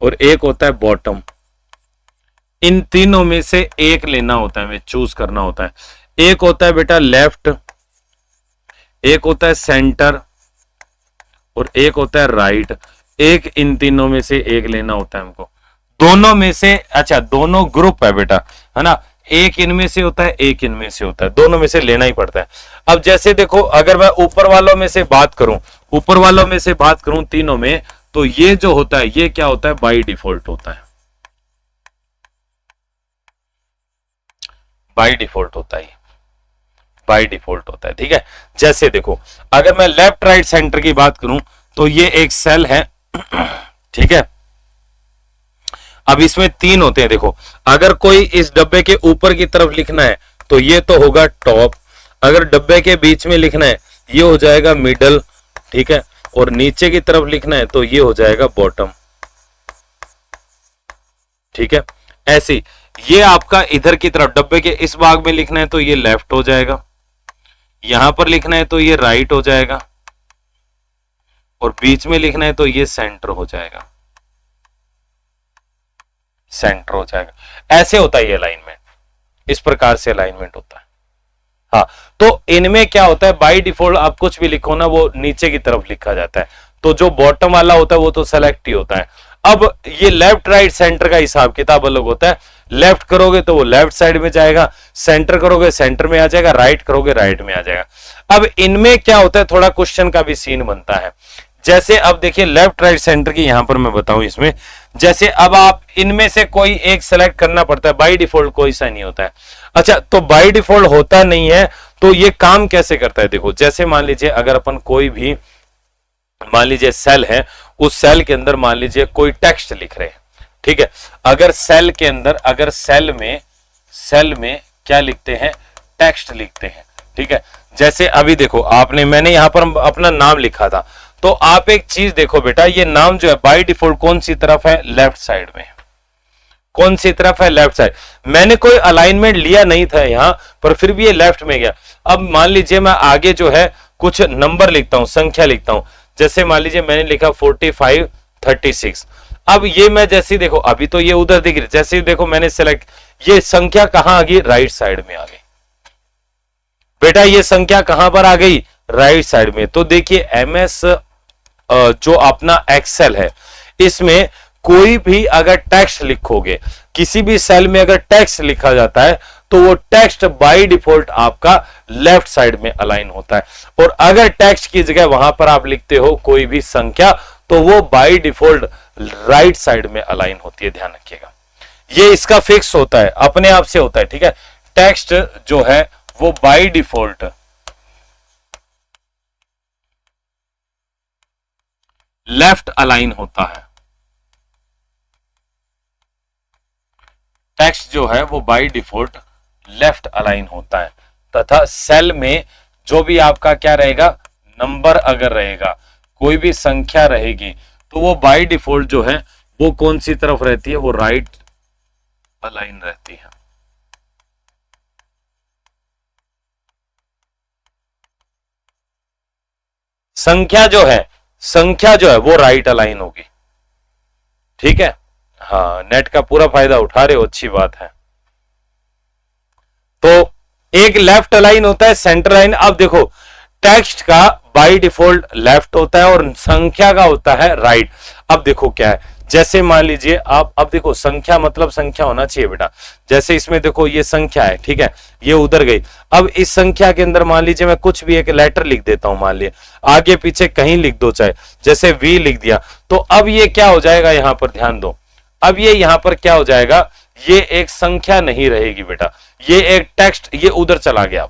और एक होता है बॉटम। इन तीनों में से एक लेना होता है, हमें चूज करना होता है। एक होता है बेटा लेफ्ट, एक होता है सेंटर और एक होता है राइट। एक इन तीनों में से एक लेना होता है हमको, दोनों में से। अच्छा, दोनों ग्रुप है बेटा, है ना, एक इनमें से होता है, एक इनमें से होता है, दोनों में से लेना ही पड़ता है। अब जैसे देखो, अगर मैं ऊपर वालों में से बात करूं, ऊपर वालों में से बात करूं तीनों में, तो ये जो होता है ये क्या होता है, बाय डिफॉल्ट होता है, बाय डिफॉल्ट होता है, बाय डिफॉल्ट होता है। ठीक है, जैसे देखो, अगर मैं लेफ्ट राइट सेंटर की बात करूं तो ये एक सेल है, ठीक है। अब इसमें तीन होते हैं, देखो, अगर कोई इस डब्बे के ऊपर की तरफ लिखना है तो ये तो होगा टॉप, अगर डब्बे के बीच में लिखना है ये हो जाएगा मिडल, ठीक है, और नीचे की तरफ लिखना है तो ये हो जाएगा बॉटम, ठीक है। ऐसे ये आपका इधर की तरफ डब्बे के इस भाग में लिखना है तो ये लेफ्ट हो जाएगा, यहां पर लिखना है तो ये राइट हो जाएगा, और बीच में लिखना है तो ये सेंटर हो जाएगा, सेंटर हो जाएगा। ऐसे होता है ये अलाइनमेंट, इस प्रकार से अलाइनमेंट होता है। हाँ, तो इनमें क्या होता है, बाय डिफॉल्ट आप कुछ भी लिखो ना वो नीचे की तरफ लिखा जाता है, तो जो बॉटम वाला होता है वो तो सेलेक्ट ही होता है। अब ये लेफ्ट राइट सेंटर का हिसाब किताब अलग होता है, लेफ्ट करोगे तो वो लेफ्ट साइड में जाएगा, सेंटर करोगे सेंटर में आ जाएगा, राइट करोगे राइट में आ जाएगा। अब इनमें क्या होता है, थोड़ा क्वेश्चन का भी सीन बनता है। जैसे अब देखिए लेफ्ट राइट सेंटर की यहां पर मैं बताऊं इसमें, जैसे अब आप इनमें से कोई एक सेलेक्ट करना पड़ता है, बाय डिफॉल्ट कोई सा नहीं होता है। अच्छा, तो बाय डिफॉल्ट होता नहीं है तो ये काम कैसे करता है, देखो, जैसे मान लीजिए अगर अपन कोई भी, मान लीजिए सेल है, उस सेल के अंदर मान लीजिए कोई टेक्स्ट लिख रहे हैं, ठीक है। अगर सेल के अंदर, अगर सेल में क्या लिखते हैं, टेक्स्ट लिखते हैं, ठीक है। जैसे अभी देखो आपने, मैंने यहां पर अपना नाम लिखा था, तो आप एक चीज देखो बेटा, ये नाम जो है बाय डिफॉल्ट कौन सी तरफ है, लेफ्ट साइड में, कौन सी तरफ है, लेफ्ट साइड। मैंने कोई अलाइनमेंट लिया नहीं था यहां पर, फिर भी ये लेफ्ट में गया। अब मान लीजिए मैं आगे जो है कुछ नंबर लिखता हूं, संख्या लिखता हूं, जैसे मान लीजिए मैंने लिखा 45 36। अब ये मैं जैसे देखो, अभी तो ये उधर दिख रही, जैसे देखो मैंने सेलेक्ट, ये संख्या कहां आ गई, राइट साइड में आ गई बेटा, ये संख्या कहां पर आ गई, राइट साइड में। तो देखिए एमएस जो अपना एक्सेल है, इसमें कोई भी अगर टेक्स्ट लिखोगे, किसी भी सेल में अगर टेक्स्ट लिखा जाता है तो वो टेक्स्ट बाय डिफॉल्ट आपका लेफ्ट साइड में अलाइन होता है, और अगर टेक्स्ट की जगह वहां पर आप लिखते हो कोई भी संख्या तो वो बाय डिफॉल्ट राइट साइड में अलाइन होती है, ध्यान रखिएगा। ये इसका फिक्स होता है, अपने आप से होता है, ठीक है। टेक्स्ट जो है वो बाय डिफॉल्ट लेफ्ट अलाइन होता है, टेक्स्ट जो है वो बाय डिफॉल्ट लेफ्ट अलाइन होता है, तथा सेल में जो भी आपका क्या रहेगा, नंबर अगर रहेगा, कोई भी संख्या रहेगी, तो वो बाय डिफॉल्ट जो है वो कौन सी तरफ रहती है, वो राइट अलाइन रहती है। संख्या जो है वो राइट अलाइन होगी, ठीक है। हाँ, नेट का पूरा फायदा उठा रहे हो, अच्छी बात है। तो एक लेफ्ट अलाइन होता है, सेंटर लाइन। अब देखो टेक्स्ट का बाय डिफॉल्ट लेफ्ट होता है और संख्या का होता है राइट। अब देखो क्या है, जैसे मान लीजिए आप, अब देखो संख्या मतलब संख्या होना चाहिए बेटा, जैसे इसमें देखो ये संख्या है, ठीक है, ये उधर गई। अब इस संख्या के अंदर मान लीजिए मैं कुछ भी एक लेटर लिख देता हूं, मान लिया आगे पीछे कहीं लिख दो, चाहे जैसे वी लिख दिया, तो अब ये क्या हो जाएगा, यहां पर ध्यान दो, अब ये यहां पर क्या हो जाएगा, ये एक संख्या नहीं रहेगी बेटा, ये एक टेक्स्ट, ये उधर चला गया।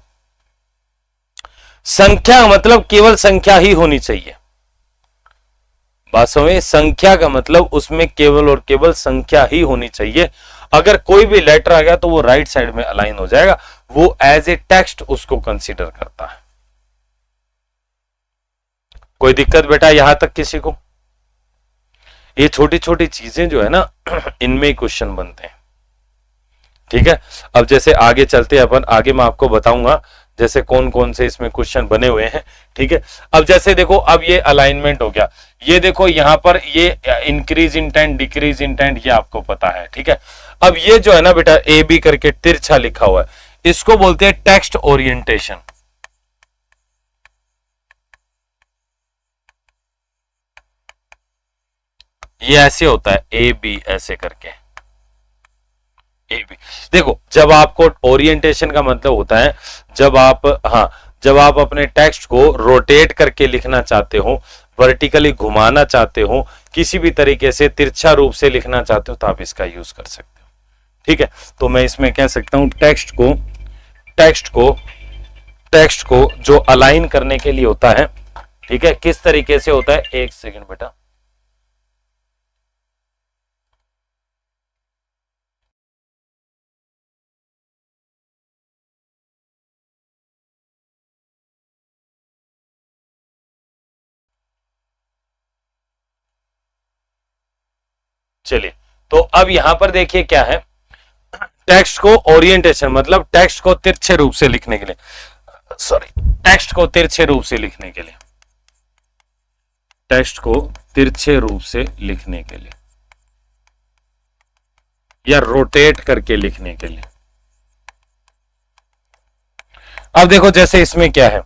संख्या मतलब केवल संख्या ही होनी चाहिए, बात समझे, संख्या का मतलब उसमें केवल और केवल संख्या ही होनी चाहिए। अगर कोई भी लेटर आ गया तो वो राइट साइड में अलाइन हो जाएगा, वो एज ए टेक्स्ट उसको कंसीडर करता है। कोई दिक्कत बेटा यहां तक किसी को? ये छोटी छोटी चीजें जो है ना, इनमें ही क्वेश्चन बनते हैं, ठीक है। अब जैसे आगे चलते हैं अपन, आगे मैं आपको बताऊंगा जैसे कौन कौन से इसमें क्वेश्चन बने हुए हैं, ठीक है। अब जैसे देखो, अब ये अलाइनमेंट हो गया, ये देखो यहां पर ये इंक्रीज इंटेंट डिक्रीज इंटेंट, ये आपको पता है, ठीक है। अब ये जो है ना बेटा ए बी करके तिरछा लिखा हुआ है, इसको बोलते हैं टेक्स्ट ओरिएंटेशन। ये ऐसे होता है ए बी ऐसे करके, ए बी। देखो जब आपको ओरिएंटेशन का मतलब होता है जब आप, हाँ, जब आप अपने टेक्स्ट को रोटेट करके लिखना चाहते हो, वर्टिकली घुमाना चाहते हो, किसी भी तरीके से तिरछा रूप से लिखना चाहते हो, तो आप इसका यूज कर सकते हो। ठीक है, तो मैं इसमें कह सकता हूं टेक्स्ट को जो अलाइन करने के लिए होता है, ठीक है, किस तरीके से होता है, एक सेकंड बेटा, चलिए। तो अब यहां पर देखिए क्या है, टेक्स्ट को ओरिएंटेशन मतलब टेक्स्ट को तिरछे रूप से लिखने के लिए, सॉरी, टेक्स्ट को तिरछे रूप से लिखने के लिए, टेक्स्ट को तिरछे रूप से लिखने के लिए या रोटेट करके लिखने के लिए। अब देखो जैसे इसमें क्या है,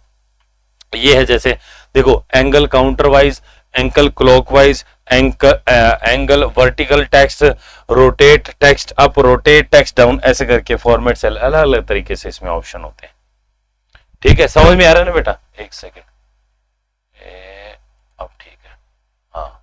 ये है जैसे देखो angle counter wise, angle clockwise, angle vertical text, rotate text up, rotate text down, ऐसे करके फॉर्मेट से अलग अलग तरीके से इसमें ऑप्शन होते हैं। ठीक है, समझ में आ रहा है ना बेटा, एक सेकेंड, अब ठीक है, हाँ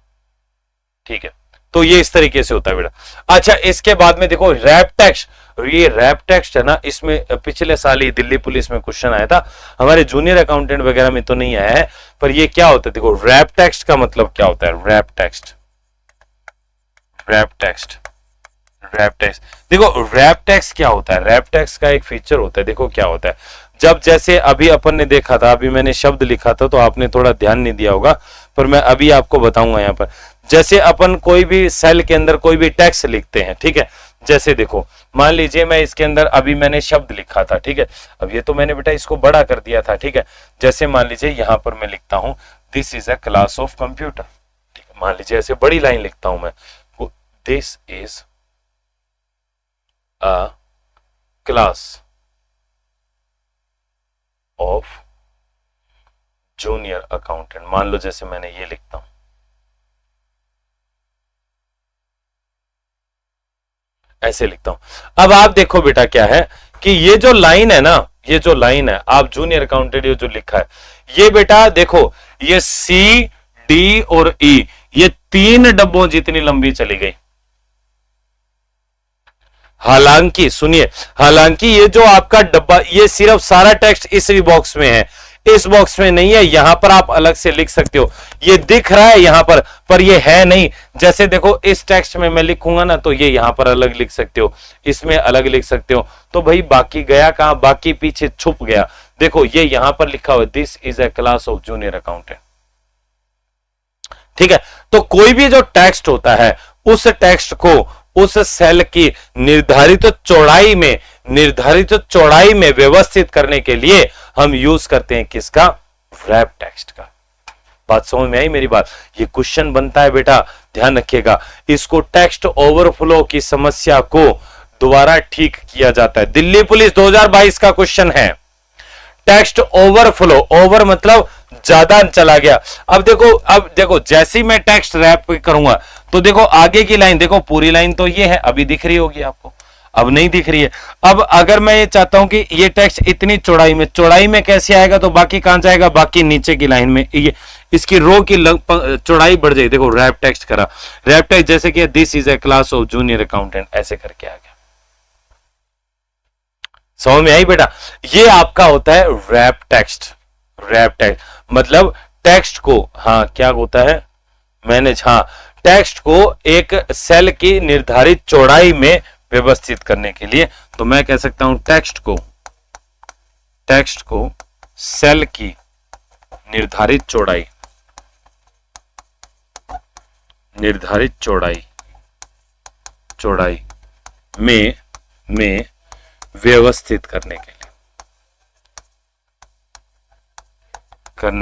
ठीक है, तो ये इस तरीके से होता है बेटा। अच्छा, इसके बाद में देखो रैप टेक्स्ट, ये रैप टेक्स्ट है ना, इसमें पिछले साल ही दिल्ली पुलिस में क्वेश्चन आया था, हमारे जूनियर अकाउंटेंट वगैरह में तो नहीं आया है, पर ये क्या होता है, देखो रैप टेक्स्ट का मतलब क्या होता है, wrap text, wrap text, wrap text, देखो रैप टेक्स्ट क्या होता है, रैप टेक्स्ट का एक फीचर होता है, देखो क्या होता है, जब जैसे अभी अपन ने देखा था, अभी मैंने शब्द लिखा था तो आपने थोड़ा ध्यान नहीं दिया होगा, पर मैं अभी आपको बताऊंगा यहां पर, जैसे अपन कोई भी सेल के अंदर कोई भी टेक्स्ट लिखते हैं, ठीक है, जैसे देखो मान लीजिए मैं इसके अंदर अभी मैंने शब्द लिखा था, ठीक है, अब ये तो मैंने बेटा इसको बड़ा कर दिया था, ठीक है, जैसे मान लीजिए यहां पर मैं लिखता हूं this is a class of computer, ठीक है, मान लीजिए ऐसे बड़ी लाइन लिखता हूं मैं, this is a class of junior accountant, मान लो जैसे मैंने ये लिखता हूं, ऐसे लिखता हूं। अब आप देखो बेटा क्या है कि ये जो लाइन है ना, ये जो लाइन है, आप जूनियर अकाउंटेंट ये जो लिखा है, ये बेटा देखो ये सी डी और ई, ये 3 डब्बों जितनी लंबी चली गई। हालांकि सुनिए, हालांकि ये जो आपका डब्बा, ये सिर्फ सारा टेक्स्ट इस बॉक्स में है, इस बॉक्स में नहीं है, यहां पर आप अलग से लिख सकते हो, ये दिख रहा है यहां पर ये है नहीं। जैसे देखो इस टेक्स्ट में मैं लिखूंगा ना, तो ये यहां पर अलग लिख सकते हो, इसमें अलग लिख सकते हो, तो भाई बाकी गया कहां, बाकी पीछे छुप गया। देखो ये यहां पर लिखा हुआ this is a class of junior accountant, ठीक है। तो कोई भी जो टेक्स्ट होता है, उस टेक्स्ट को उस सेल की निर्धारित चौड़ाई में व्यवस्थित करने के लिए हम यूज करते हैं किसका, रैप टेक्स्ट का। बात समझ में आई मेरी बात, ये क्वेश्चन बनता है बेटा, ध्यान रखिएगा, इसको टेक्स्ट ओवरफ्लो की समस्या को दोबारा ठीक किया जाता है। दिल्ली पुलिस 2022 का क्वेश्चन है, टेक्स्ट ओवरफ्लो, ओवर मतलब ज्यादा चला गया। अब देखो जैसे ही मैं टेक्स्ट रैप करूंगा तो देखो आगे की लाइन, देखो पूरी लाइन तो ये है, अभी दिख रही होगी आपको, अब नहीं दिख रही है। अब अगर मैं ये चाहता हूं कि ये टेक्स्ट इतनी चौड़ाई में कैसे आएगा, तो बाकी कहां जाएगा, बाकी नीचे की लाइन में, ये इसकी रो की चौड़ाई बढ़ जाएगी। देखो रैप टेक्स्ट करा, रैप टेक्स्ट जैसे कि this is a class of junior accountant, ऐसे करके आ गया। समझ में आई बेटा, ये आपका होता है रैप टेक्स्ट। रैप टेक्स्ट मतलब टेक्स्ट को, हाँ क्या होता है, मैनेज, हाँ, टेक्स्ट को एक सेल की निर्धारित चौड़ाई में व्यवस्थित करने के लिए, तो मैं कह सकता हूं टेक्स्ट को सेल की निर्धारित चौड़ाई में व्यवस्थित करने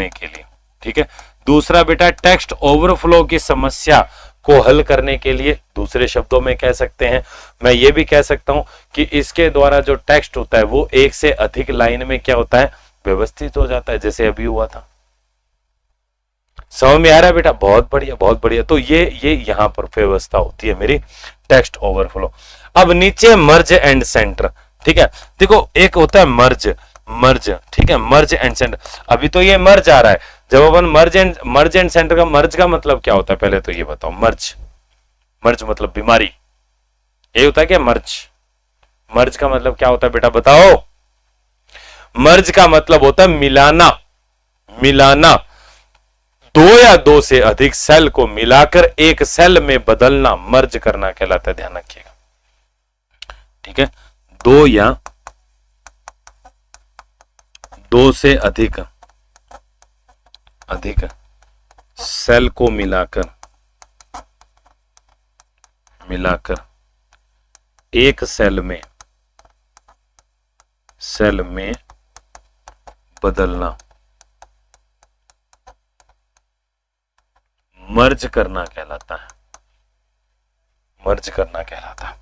के लिए, ठीक है। दूसरा बेटा टेक्स्ट ओवरफ्लो की समस्या को हल करने के लिए, दूसरे शब्दों में कह सकते हैं, मैं ये भी कह सकता हूं कि इसके द्वारा जो टेक्स्ट होता है वो एक से अधिक लाइन में क्या होता है, व्यवस्थित हो जाता है, जैसे अभी हुआ था। समझ में आ रहा है बेटा? बहुत बढ़िया, बहुत बढ़िया। तो ये यहां पर व्यवस्था होती है मेरी टेक्स्ट ओवरफ्लो। अब नीचे मर्ज एंड सेंटर, ठीक है। देखो एक होता है मर्ज, ठीक है, मर्ज एंड सेंटर। अभी तो ये मर्ज आ रहा है, जब अपन मर्ज एंड सेंटर का, मर्ज का मतलब क्या होता है पहले तो ये बताओ। मर्ज मतलब बीमारी, ये होता है क्या मर्ज? मर्ज का मतलब क्या होता है बेटा बताओ? मर्ज का मतलब होता है मिलाना, दो या दो से अधिक सेल को मिलाकर एक सेल में बदलना मर्ज करना कहलाता है, ध्यान रखिएगा, ठीक है। दो या दो से अधिक सेल को मिलाकर एक सेल में बदलना मर्ज करना कहलाता है,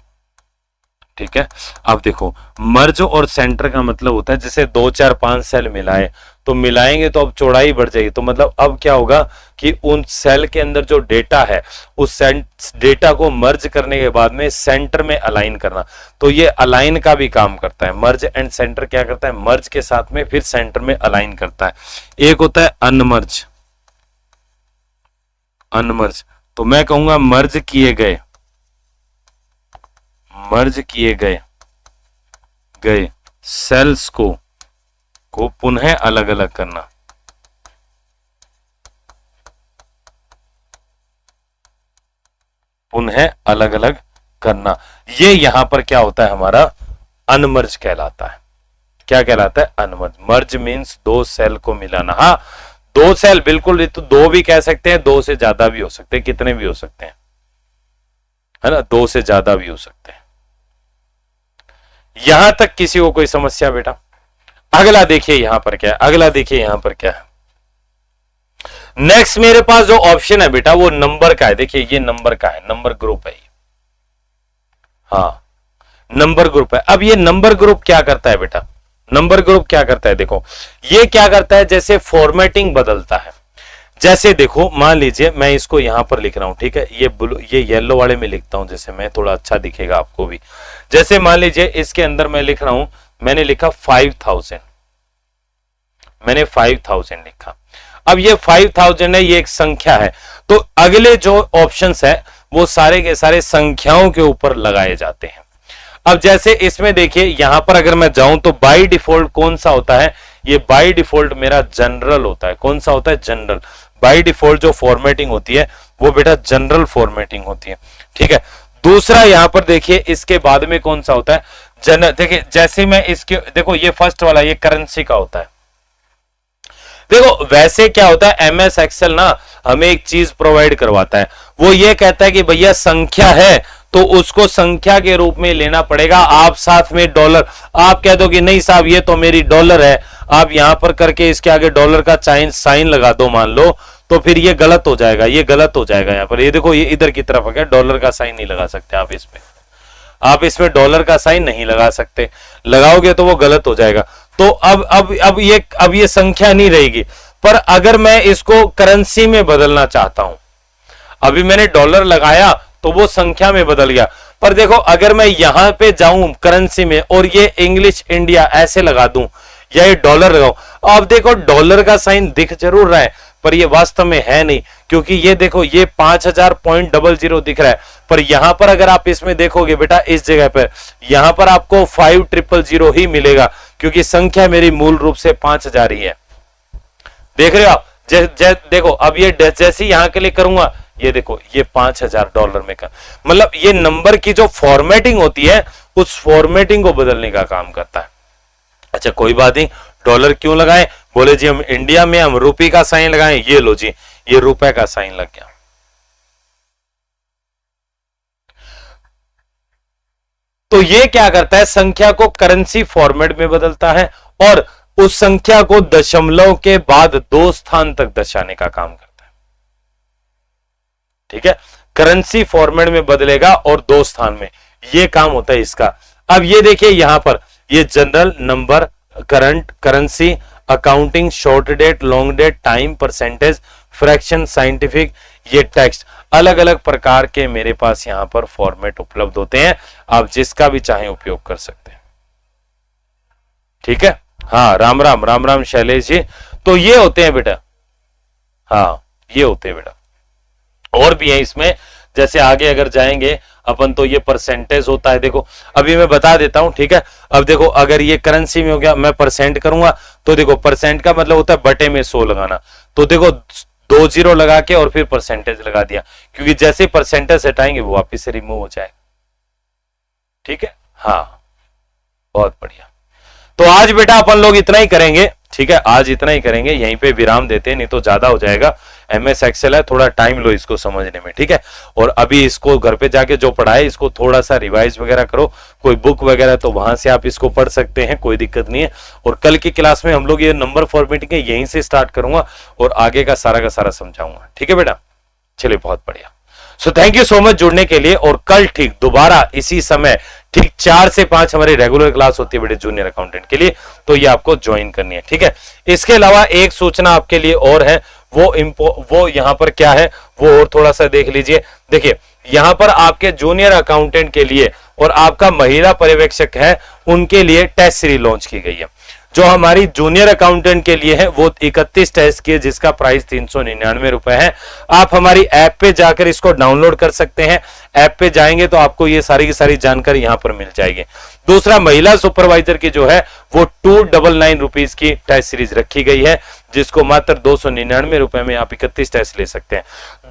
ठीक है। अब देखो मर्ज और सेंटर का मतलब होता है जैसे 2 4 5 सेल मिलाए, तो मिलाएंगे तो अब चौड़ाई बढ़ जाएगी, तो मतलब अब क्या होगा कि उन सेल के अंदर जो डेटा है उस डेटा को मर्ज करने के बाद में सेंटर में अलाइन करना, तो ये अलाइन का भी काम करता है। मर्ज एंड सेंटर क्या करता है? मर्ज के साथ में फिर सेंटर में अलाइन करता है। एक होता है अनमर्ज, तो मैं कहूंगा मर्ज किए गए सेल्स को पुनः अलग अलग करना, ये यहां पर क्या होता है हमारा? अनमर्ज कहलाता है। क्या कहलाता है? अनमर्ज। मर्ज मीन्स दो सेल को मिलाना। हाँ, दो सेल बिल्कुल, तो दो भी कह सकते हैं, दो से ज्यादा भी हो सकते हैं, कितने भी हो सकते हैं, है ना, दो से ज्यादा भी हो सकते हैं। यहां तक किसी को कोई समस्या बेटा? अगला देखिए यहां पर क्या है, नेक्स्ट मेरे पास जो ऑप्शन है बेटा वो नंबर का है। देखिए ये नंबर का है, नंबर ग्रुप है ये, हाँ नंबर ग्रुप है। अब ये नंबर ग्रुप क्या करता है बेटा? नंबर ग्रुप क्या करता है? देखो ये क्या करता है, जैसे फॉर्मेटिंग बदलता है। जैसे देखो मान लीजिए मैं इसको यहां पर लिख रहा हूं, ठीक है, ये येलो वाले में लिखता हूं, जैसे मैं थोड़ा अच्छा दिखेगा आपको भी। जैसे मान लीजिए इसके अंदर मैं लिख रहा हूं, मैंने लिखा 5000, मैंने 5000 लिखा। अब ये 5000 है, ये एक संख्या है, तो अगले जो ऑप्शंस है वो सारे के सारे संख्याओं के ऊपर लगाए जाते हैं। अब जैसे इसमें देखिए यहां पर अगर मैं जाऊं तो बाय डिफॉल्ट कौन सा होता है? ये बाय डिफॉल्ट मेरा जनरल होता है। कौन सा होता है? जनरल। बाय डिफॉल्ट जो फॉर्मेटिंग होती है वो बेटा जनरल फॉर्मेटिंग होती है, ठीक है। दूसरा यहां पर देखिए इसके बाद में कौन सा होता है? देखिए जैसे मैं इसके, देखो ये फर्स्ट वाला ये करेंसी का होता है। देखो वैसे क्या होता है, एमएस एक्सेल ना हमें एक चीज प्रोवाइड करवाता है, वो ये कहता है कि भैया संख्या है तो उसको संख्या के रूप में लेना पड़ेगा। आप साथ में डॉलर, आप कह दो कि नहीं साहब ये तो मेरी डॉलर है, आप यहां पर करके इसके आगे डॉलर का साइन लगा दो मान लो, तो फिर ये गलत हो जाएगा, ये गलत हो जाएगा। यहां पर ये देखो ये इधर की तरफ है, डॉलर का साइन नहीं लगा सकते आप इसमें, आप इसमें डॉलर का साइन नहीं लगा सकते, लगाओगे तो वो गलत हो जाएगा। तो अब ये संख्या नहीं रहेगी। पर अगर मैं इसको करेंसी में बदलना चाहता हूं, अभी मैंने डॉलर लगाया तो वो संख्या में बदल गया, पर देखो अगर मैं यहां पे जाऊं करेंसी में और ये इंग्लिश इंडिया ऐसे लगा दूं या ये डॉलर लगाऊं, अब देखो डॉलर का साइन दिख जरूर रहा है पर ये वास्तव में है नहीं, क्योंकि ये देखो ये 5000.00 दिख रहा है, पर यहां पर अगर आप इसमें देखोगे बेटा इस जगह पर यहां पर आपको 5000 ही मिलेगा, क्योंकि संख्या मेरी मूल रूप से 5000 ही है। देख रहे हो आप? देखो अब ये जैसे यहां क्लिक करूंगा ये देखो ये $5000 में का, मतलब ये नंबर की जो फॉर्मेटिंग होती है उस फॉर्मेटिंग को बदलने का काम करता है। अच्छा कोई बात नहीं, डॉलर क्यों लगाएं? बोले जी हम इंडिया में हम रुपये का साइन लगाएं, ये लो जी ये रुपए का साइन लग गया। तो ये क्या करता है, संख्या को करेंसी फॉर्मेट में बदलता है और उस संख्या को दशमलव के बाद 2 स्थान तक दर्शाने का काम करता है, ठीक है। करेंसी फॉर्मेट में बदलेगा और 2 स्थान में, ये काम होता है इसका। अब ये देखिए यहां पर ये general, number, current, currency, accounting, short date, long date, time, percentage, fraction, scientific, ये टेक्स्ट, अलग अलग प्रकार के मेरे पास यहाँ पर फॉर्मेट उपलब्ध होते हैं, आप जिसका भी चाहें उपयोग कर सकते हैं। ठीक है, हाँ, राम राम, राम राम शैलेश जी। तो ये होते हैं बेटा, हाँ ये होते हैं बेटा, और भी है इसमें, जैसे आगे अगर जाएंगे अपन तो ये परसेंटेज होता है, देखो अभी मैं बता देता हूं, ठीक है। अब देखो अगर ये करेंसी में हो गया, मैं परसेंट करूंगा तो देखो परसेंट का मतलब होता है बटे में 100 लगाना, तो देखो 2 जीरो लगा के और फिर परसेंटेज लगा दिया, क्योंकि जैसे परसेंटेज हटाएंगे वो वापिस से रिमूव हो जाएगा। ठीक है, हाँ बहुत बढ़िया। तो आज बेटा अपन लोग इतना ही करेंगे, ठीक है, आज इतना ही करेंगे, यहीं पे विराम देते हैं, नहीं तो ज्यादा हो जाएगा। MS एक्सेल है, थोड़ा टाइम लो इसको समझने में, ठीक है। और अभी इसको घर पे जाके जो पढ़ाए इसको थोड़ा सा रिवाइज वगैरह करो, कोई बुक वगैरह तो वहां से आप इसको पढ़ सकते हैं, कोई दिक्कत नहीं है। और कल की क्लास में हम लोग ये नंबर फॉर्मेटिंग है यहीं से स्टार्ट करूंगा और आगे का सारा समझाऊंगा, ठीक है बेटा। चलिए बहुत बढ़िया, so thank you so much जुड़ने के लिए। और कल ठीक दोबारा इसी समय ठीक 4 से 5 हमारी रेगुलर क्लास होती है बेटे जूनियर अकाउंटेंट के लिए, तो ये आपको ज्वाइन करनी है, ठीक है। इसके अलावा एक सूचना आपके लिए और है, वो यहां पर क्या है वो और थोड़ा सा देख लीजिए। देखिए यहां पर आपके जूनियर अकाउंटेंट के लिए और आपका महिला पर्यवेक्षक है उनके लिए टेस्ट सीरीज लॉन्च की गई है। जो हमारी जूनियर अकाउंटेंट के लिए है वो 31 टेस्ट की है, जिसका प्राइस 399 रुपए है। आप हमारी ऐप पे जाकर इसको डाउनलोड कर सकते हैं, ऐप पे जाएंगे तो आपको ये सारी की सारी जानकारी यहां पर मिल जाएगी। दूसरा, महिला सुपरवाइजर की जो है वो 299 रुपीज की टेस्ट सीरीज रखी गई है, जिसको मात्र 299 रुपए में आप 31 टेस्ट ले सकते हैं।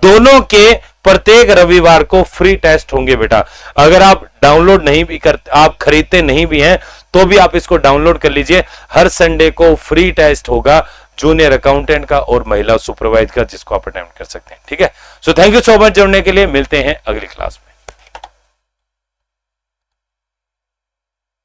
दोनों के प्रत्येक रविवार को फ्री टेस्ट होंगे बेटा। अगर आप डाउनलोड नहीं भी करते, आप खरीदते नहीं भी हैं, तो भी आप इसको डाउनलोड कर लीजिए। हर संडे को फ्री टेस्ट होगा जूनियर अकाउंटेंट का और महिला सुपरवाइजर का, जिसको आप अटेम्प्ट कर सकते हैं, ठीक है। So thank you so much जुड़ने के लिए, मिलते हैं अगली क्लास में।